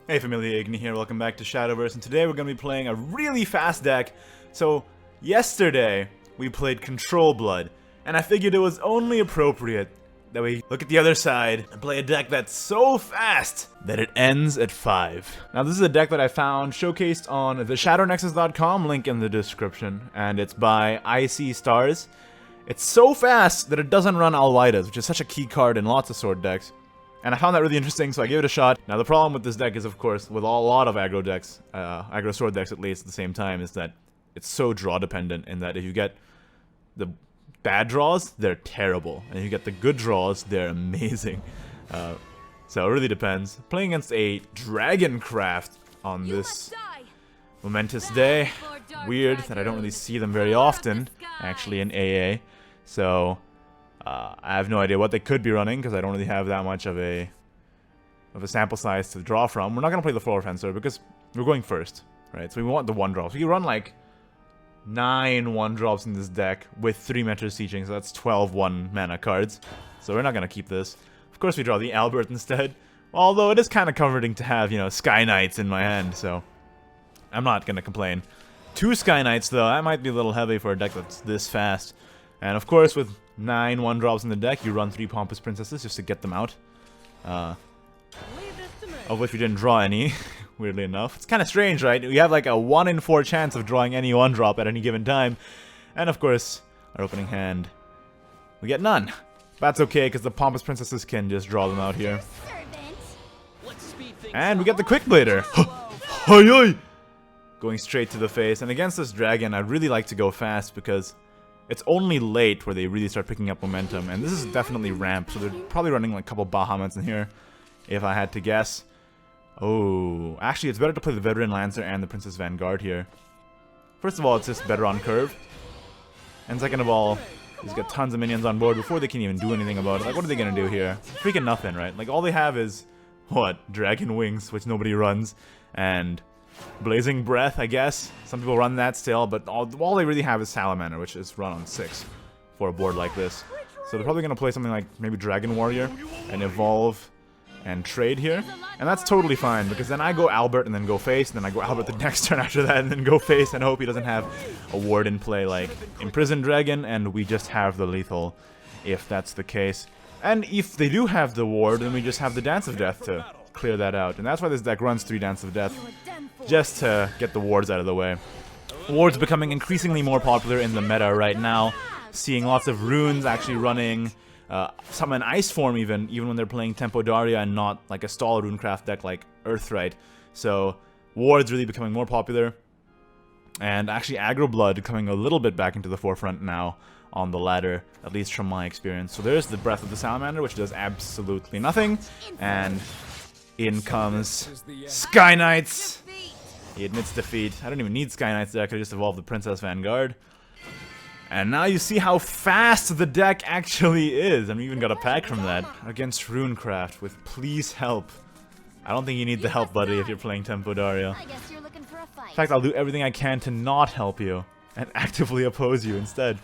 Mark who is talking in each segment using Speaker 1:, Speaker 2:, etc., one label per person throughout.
Speaker 1: Hey familia, Igni here, welcome back to Shadowverse, and today we're going to be playing a really fast deck. So, yesterday, we played Control Blood, and I figured it was only appropriate that we look at the other side and play a deck that's so fast that it ends at 5. Now this is a deck that I found showcased on the ShadowNexus.com, link in the description, and it's by ISeeStars. It's so fast that it doesn't run Alwidas, which is such a key card in lots of sword decks. And I found that really interesting, so I gave it a shot. Now the problem with this deck is, of course, with a lot of aggro decks, aggro sword decks at least at the same time, is that it's so draw dependent in that if you get the bad draws, they're terrible. And if you get the good draws, they're amazing. So it really depends. Playing against a Dragoncraft on this momentous day. Weird that I don't really see them very often, actually, in AA. So I have no idea what they could be running because I don't really have that much of a sample size to draw from. We're not going to play the Floor Fencer because we're going first, right? So we want the 1-drops. We can run like 9 1-drops in this deck with 3 Mentor's Teaching, so that's 12 1-mana cards. So we're not going to keep this. Of course we draw the Albert instead, although it is kind of comforting to have, you know, Sky Knights in my hand, so I'm not going to complain. 2 Sky Knights though, that might be a little heavy for a deck that's this fast. And of course with 9 1-drops in the deck, you run 3 Pompous Princesses just to get them out. Of which we didn't draw any, weirdly enough. It's kind of strange, right? We have like a 1 in 4 chance of drawing any 1-drop at any given time. And of course, our opening hand, we get none. That's okay, because the Pompous Princesses can just draw them out here. And we get the Quick Blader. Going straight to the face. And against this dragon, I'd really like to go fast because it's only late where they really start picking up momentum, and this is definitely ramp, so they're probably running like a couple Bahamuts in here, if I had to guess. Oh, actually it's better to play the Veteran Lancer and the Princess Vanguard here. First of all, it's just better on curve, and second of all, he's got tons of minions on board before they can even do anything about it. Like, what are they gonna do here? Freaking nothing, right? Like, all they have is, what, Dragon Wings, which nobody runs, and Blazing Breath, I guess. Some people run that still, but all they really have is Salamander, which is run on 6 for a board like this. So they're probably going to play something like maybe Dragon Warrior and evolve and trade here. And that's totally fine, because then I go Albert and then go face, and then I go Albert the next turn after that and then go face and hope he doesn't have a ward in play like Imprisoned Dragon, and we just have the lethal if that's the case. And if they do have the ward, then we just have the Dance of Death to clear that out. And that's why this deck runs 3 Dance of Death, just to get the wards out of the way. Wards becoming increasingly more popular in the meta right now, seeing lots of runes actually running, some in ice form even when they're playing Tempo Daria and not like a stall Runecraft deck like Earthright. So wards really becoming more popular, and actually aggro blood coming a little bit back into the forefront now on the ladder, at least from my experience. So there's the Breath of the Salamander, which does absolutely nothing, and in comes Sky Knights. He admits defeat. I don't even need Sky Knights there, I could just evolve the Princess Vanguard. And now you see how fast the deck actually is. And we even got a pack from that. Against Runecraft with Please Help. I don't think you need the help, buddy, if you're playing Tempo Daria. In fact, I'll do everything I can to not help you and actively oppose you instead.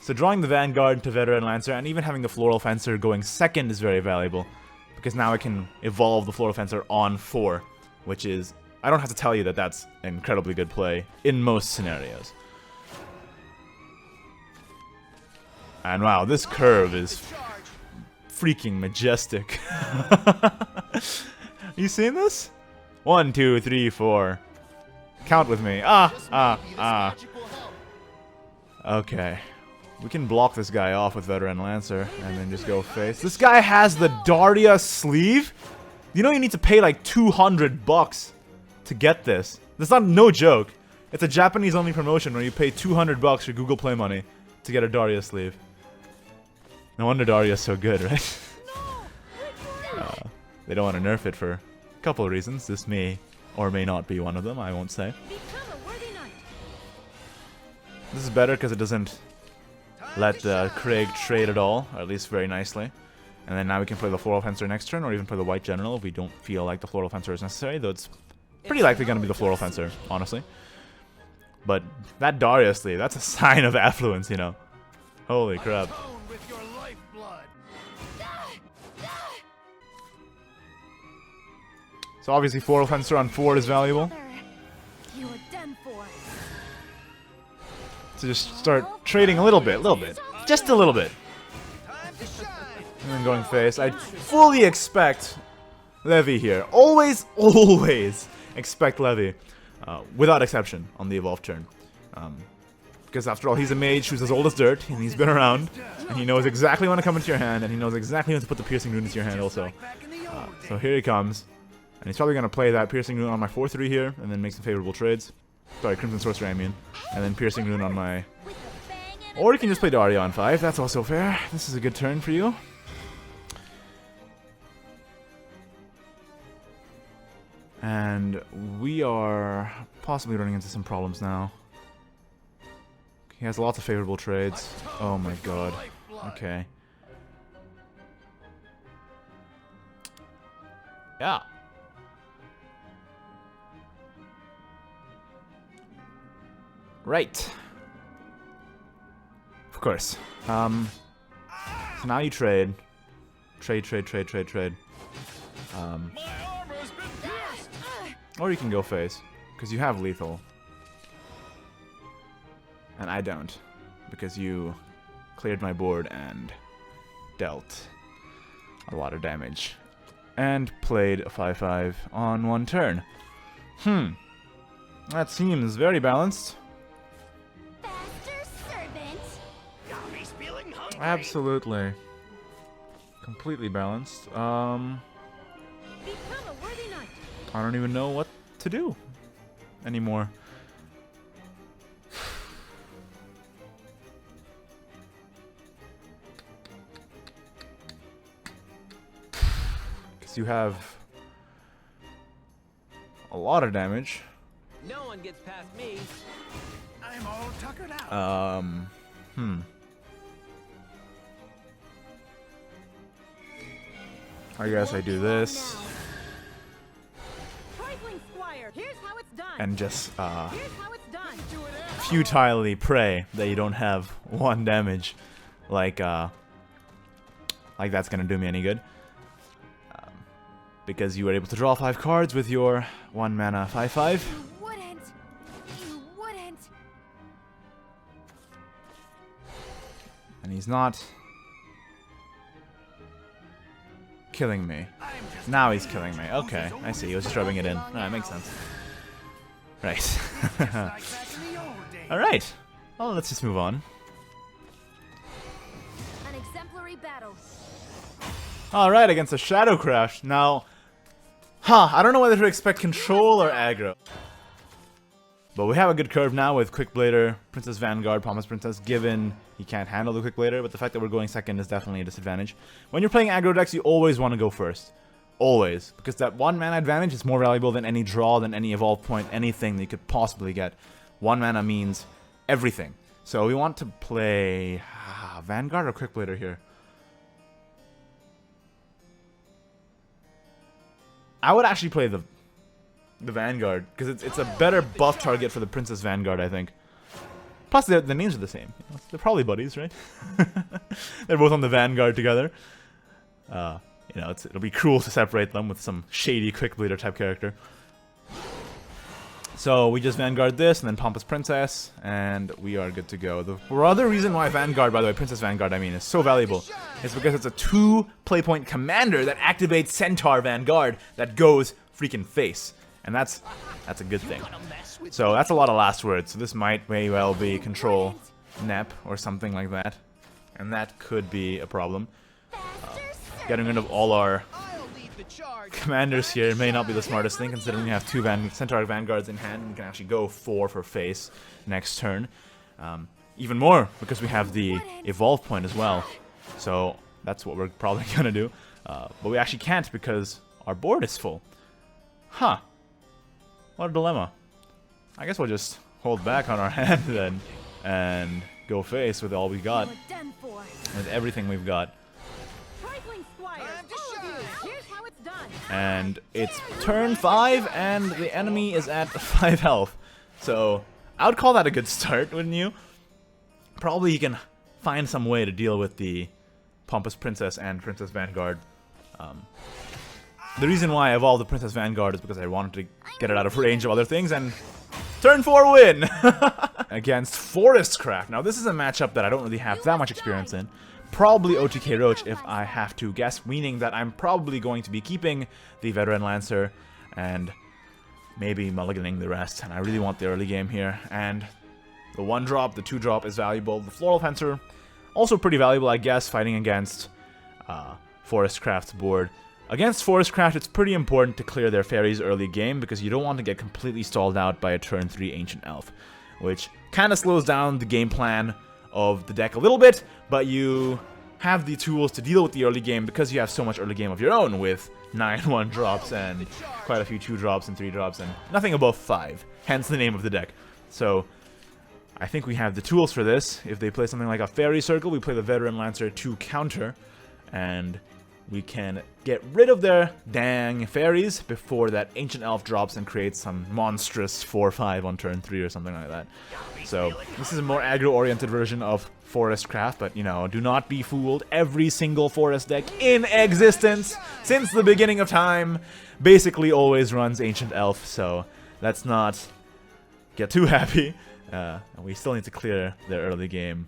Speaker 1: So drawing the Vanguard to Veteran Lancer and even having the Floral Fencer going second is very valuable, because now I can evolve the Floral Fencer on 4, which is, I don't have to tell you that that's an incredibly good play in most scenarios. And wow, this curve is freaking majestic. You seen this? 1, 2, 3, 4. Count with me. Okay. We can block this guy off with Veteran Lancer and then just go face. This guy has the Daria sleeve? You know you need to pay like $200 to get this. That's not no joke. It's a Japanese only promotion where you pay $200 for Google Play money to get a Daria sleeve. No wonder Daria's so good, right? They don't want to nerf it for a couple of reasons. This may or may not be one of them, I won't say. This is better because it doesn't let Craig trade at all, or at least very nicely. And then now we can play the Floral Fencer next turn, or even play the White General if we don't feel like the Floral Fencer is necessary, though it's pretty likely going to be the Floral Fencer, honestly. But that Daria sleeve, that's a sign of affluence, you know. Holy crap. So obviously 4 offensive on 4 is valuable.
Speaker 2: You are done for.
Speaker 1: So just start trading a little bit. Just a little bit. And then going face. I fully expect Levi here. Always expect Levi. Without exception on the evolved turn. Because after all, he's a mage who's as old as dirt, and he's been around, and he knows exactly when to come into your hand, and he knows exactly when to put the Piercing Rune into your hand also. So here he comes, and he's probably going to play that Piercing Rune on my 4-3 here, and then make some favorable trades. Sorry, Crimson Sorcerer I mean. And then Piercing Rune on my... Or you can just play Daria on 5, that's also fair. This is a good turn for you. And we are possibly running into some problems now. He has lots of favorable trades. Oh my god. Okay. Yeah. Right. Of course. So now you trade. Trade. Or you can go face, because you have lethal. And I don't, because you cleared my board and dealt a lot of damage. And played a 5-5 on 1 turn. That seems very balanced. Absolutely. Completely balanced. I don't even know what to do anymore. Because you have a lot of damage.
Speaker 3: No one gets past me.
Speaker 4: I'm all tuckered out.
Speaker 1: I guess I do this. And just futilely pray that you don't have 1 damage, like that's gonna do me any good. Because you were able to draw 5 cards with your 1 mana 5/5.
Speaker 2: You wouldn't.
Speaker 1: And he's not killing me. Now he's killing me. Okay, I see. He was just rubbing it in. Alright, makes sense. Right. Alright. Well, let's just move on.
Speaker 2: An exemplary battle.
Speaker 1: Alright, against a Shadowcraft. Now, I don't know whether to expect control or aggro. But we have a good curve now with Quick Blader, Princess Vanguard, Promise Princess, given he can't handle the Quick Blader, but the fact that we're going second is definitely a disadvantage. When you're playing aggro decks, you always want to go first. Always. Because that 1 mana advantage is more valuable than any draw, than any evolve point, anything that you could possibly get. 1 mana means everything. So we want to play Vanguard or Quick Blader here. I would actually play the Vanguard, because it's a better buff target for the Princess Vanguard, I think. Plus, the names are the same. You know, they're probably buddies, right? They're both on the Vanguard together. You know, it'll be cruel to separate them with some shady Quick Bleeder type character. So we just Vanguard this, and then Pompous Princess, and we are good to go. The other reason why Vanguard, by the way, Princess Vanguard, I mean, is so valuable is because it's a 2 playpoint commander that activates Centaur Vanguard that goes freaking face. And that's a good thing. So that's a lot of last words. So this may well be Control Nep or something like that. And that could be a problem. Getting rid of all our commanders here may not be the smartest thing, considering we have 2 Centaur Vanguards in hand and we can actually go 4 for face next turn. Even more, because we have the evolve point as well. So that's what we're probably going to do. But we actually can't because our board is full. Huh. What a dilemma. I guess we'll just hold back on our hand then and go face with all we got. With everything we've got. And it's turn 5 and the enemy is at 5 health. So I would call that a good start, wouldn't you? Probably he can find some way to deal with the Pompous Princess and Princess Vanguard. the reason why I evolved the Princess Vanguard is because I wanted to get it out of range of other things, and turn 4 win! Against Forestcraft. Now this is a matchup that I don't really have that much experience in. Probably OTK Roach if I have to guess, meaning that I'm probably going to be keeping the Veteran Lancer and maybe mulliganing the rest, and I really want the early game here. And the 1-drop, the 2-drop is valuable. The Floral Fencer, also pretty valuable, I guess, fighting against Forestcraft's board. Against Forestcraft, it's pretty important to clear their fairies early game because you don't want to get completely stalled out by a turn 3 Ancient Elf, which kind of slows down the game plan of the deck a little bit, but you have the tools to deal with the early game because you have so much early game of your own with 9 1-drops and quite a few 2-drops and 3-drops and nothing above 5, hence the name of the deck. So I think we have the tools for this. If they play something like a Fairy Circle, we play the Veteran Lancer to counter, and we can get rid of their dang fairies before that Ancient Elf drops and creates some monstrous 4-5 on turn 3 or something like that. So this is a more aggro-oriented version of Forestcraft, but you know, do not be fooled. Every single forest deck in existence since the beginning of time basically always runs Ancient Elf, so let's not get too happy. We still need to clear their early game.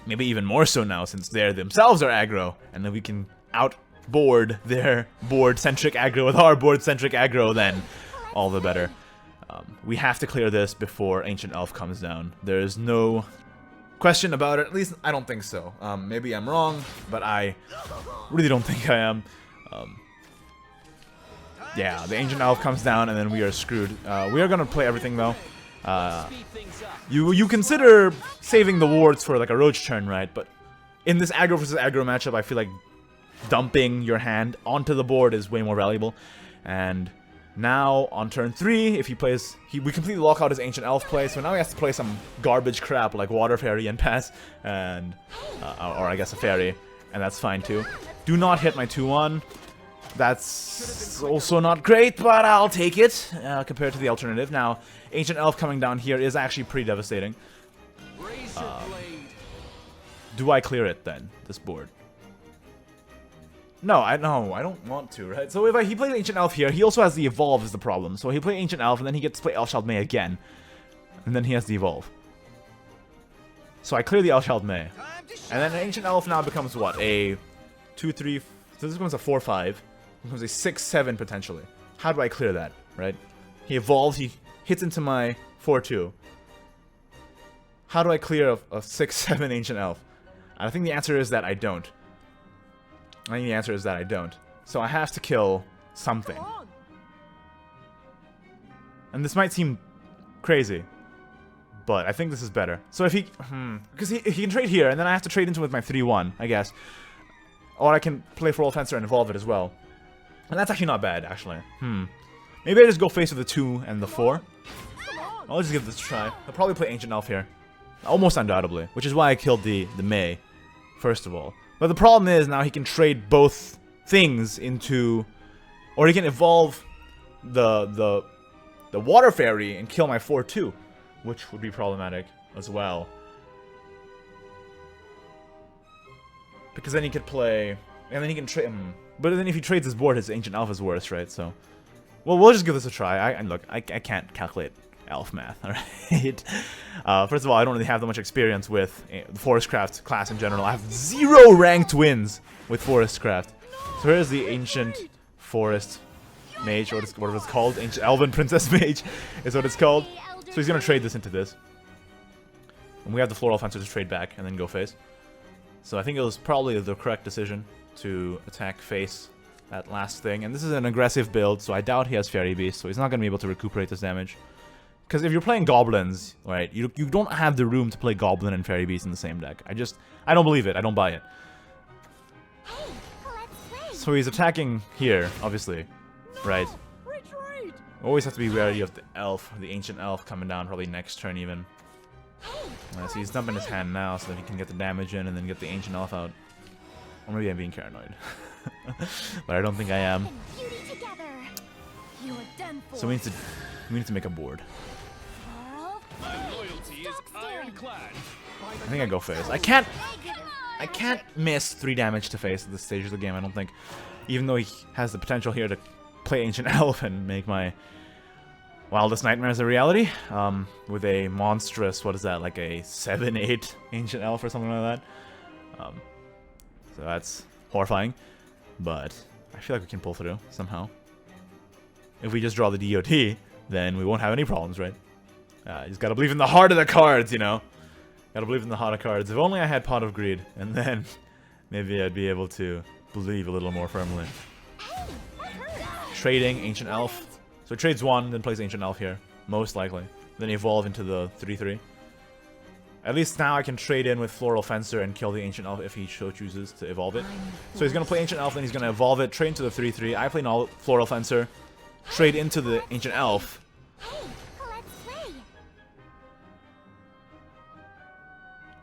Speaker 1: Maybe even more so now since they themselves are aggro, and then we can outboard their board-centric aggro with our board-centric aggro, then all the better. We have to clear this before Ancient Elf comes down. There is no question about it. At least I don't think so. Maybe I'm wrong, but I really don't think I am. Yeah, the Ancient Elf comes down and then we are screwed. We are gonna play everything though. You consider saving the wards for like a Roach turn, right? But in this aggro versus aggro matchup, I feel like dumping your hand onto the board is way more valuable. And now on turn 3, if he plays, we completely lock out his Ancient Elf play, so now he has to play some garbage crap like Water Fairy and pass, and or I guess a Fairy, and that's fine too. Do not hit my 2-1. That's also not great, but I'll take it compared to the alternative. Now, Ancient Elf coming down here is actually pretty devastating. Do I clear it then, this board? No, I don't want to, right? So if he plays Ancient Elf here, he also has the Evolve is the problem. So he plays Ancient Elf, and then he gets to play Elfsheld May again. And then he has the Evolve. So I clear the Elfsheld May. And then Ancient Elf now becomes what? A 2-3... So this becomes a 4-5. Becomes a 6-7 potentially. How do I clear that, right? He evolves, he hits into my 4-2. How do I clear a 6-7 Ancient Elf? I think the answer is that I don't. So I have to kill something. And this might seem crazy, but I think this is better. So if he... because he can trade here, and then I have to trade into with my 3-1, I guess. Or I can play Floral Fencer and evolve it as well. And that's actually not bad, actually. Maybe I just go face with the 2 and the 4. I'll just give this a try. I'll probably play Ancient Elf here. Almost undoubtedly. Which is why I killed the May, first of all. But the problem is now he can trade both things into... Or he can evolve the Water Fairy and kill my 4-2. Which would be problematic as well. Because then he could play... And then he can trade... But then if he trades his board, his Ancient Elf is worse, right? So... Well, we'll just give this a try. Look, I can't calculate elf math, alright? First of all, I don't really have that much experience with the Forestcraft class in general. I have 0 ranked wins with Forestcraft. So here's the Ancient Forest Mage, or what it's called. Ancient Elven Princess Mage is what it's called. So he's gonna trade this into this. And we have the Floral Fencer to trade back and then go face. So I think it was probably the correct decision to attack face that last thing. And this is an aggressive build, so I doubt he has Fairy Beast, so he's not going to be able to recuperate this damage. Because if you're playing Goblins, right, you don't have the room to play Goblin and Fairy Beast in the same deck. I don't believe it. I don't buy it. So he's attacking here, obviously, right? Always have to be wary of the elf, the Ancient Elf coming down probably next turn even. So he's dumping his hand now so that he can get the damage in and then get the Ancient Elf out. Or maybe I'm being paranoid. But I don't think I am. So we need to make a board. I think I go face. I can't miss 3 damage to face at this stage of the game, I don't think. even though he has the potential here to play Ancient Elf and make my wildest nightmares a reality, with a monstrous, what is that, like a 7-8 Ancient Elf or something like that. So that's horrifying, but I feel like we can pull through somehow. If we just draw the DOT, then we won't have any problems, right? You just gotta believe in the heart of the cards, you know? Gotta believe in the heart of cards. If only I had Pot of Greed, and then maybe I'd be able to believe a little more firmly. Trading Ancient Elf. So it trades 1, then plays Ancient Elf here, most likely. Then evolve into the 3/3. At least now I can trade in with Floral Fencer and kill the Ancient Elf if he so chooses to evolve it. So he's gonna play Ancient Elf, then he's gonna evolve it, trade into the 3/3. I play Floral Fencer, trade into the Ancient Elf.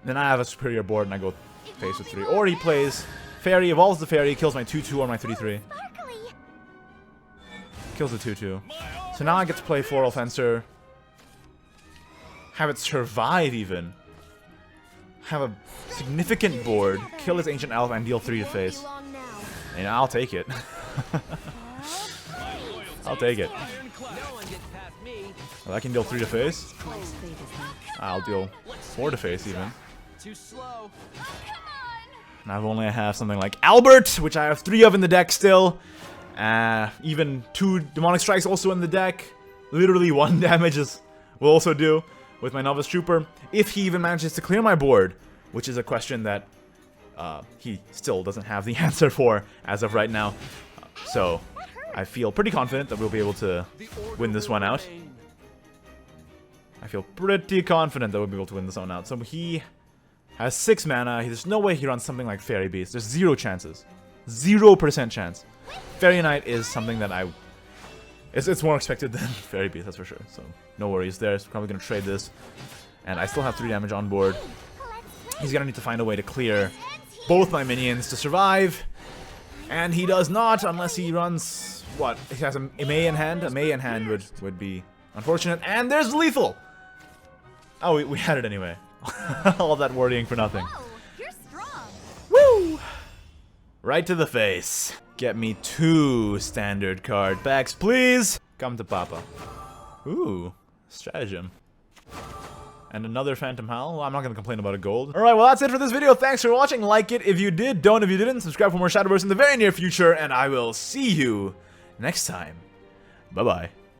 Speaker 1: Then I have a superior board and I go face with 3. Or he plays Fairy, evolves the Fairy, kills my 2/2 or my 3/3. Kills the 2/2. So now I get to play Floral Fencer. Have it survive even. Have a significant board. Kill his Ancient Elf and deal 3 to face. And I'll take it. I'll take it. Well, I can deal 3 to face. I'll deal 4 to face even.
Speaker 3: Too slow.
Speaker 1: Now if only I have something like Albert, which I have 3 of in the deck still. Even 2 Demonic Strikes also in the deck. Literally 1 damage will also do with my Novice Trooper. If he even manages to clear my board, which is a question that he still doesn't have the answer for as of right now. So I feel pretty confident that we'll be able to win this one out. I feel pretty confident that we'll be able to win this one out. So he has 6 mana. There's no way he runs something like Fairy Beast. There's 0 chances. 0% chance. Fairy Knight is something that it's more expected than Fairy Beast, that's for sure. So no worries there. So probably going to trade this. And I still have 3 damage on board. He's going to need to find a way to clear both my minions to survive. And he does not unless he runs, what? He has a May in hand? A May in hand would be unfortunate. And there's lethal! Oh, we had it anyway. All that worrying for nothing.
Speaker 2: Whoa, you're strong.
Speaker 1: Woo! Right to the face. Get me 2 standard card packs, please! Come to Papa. Ooh, stratagem. And another Phantom Howl. Well, I'm not going to complain about a gold. Alright, well that's it for this video. Thanks for watching. Like it if you did. Don't if you didn't. Subscribe for more Shadowverse in the very near future. And I will see you next time. Bye-bye.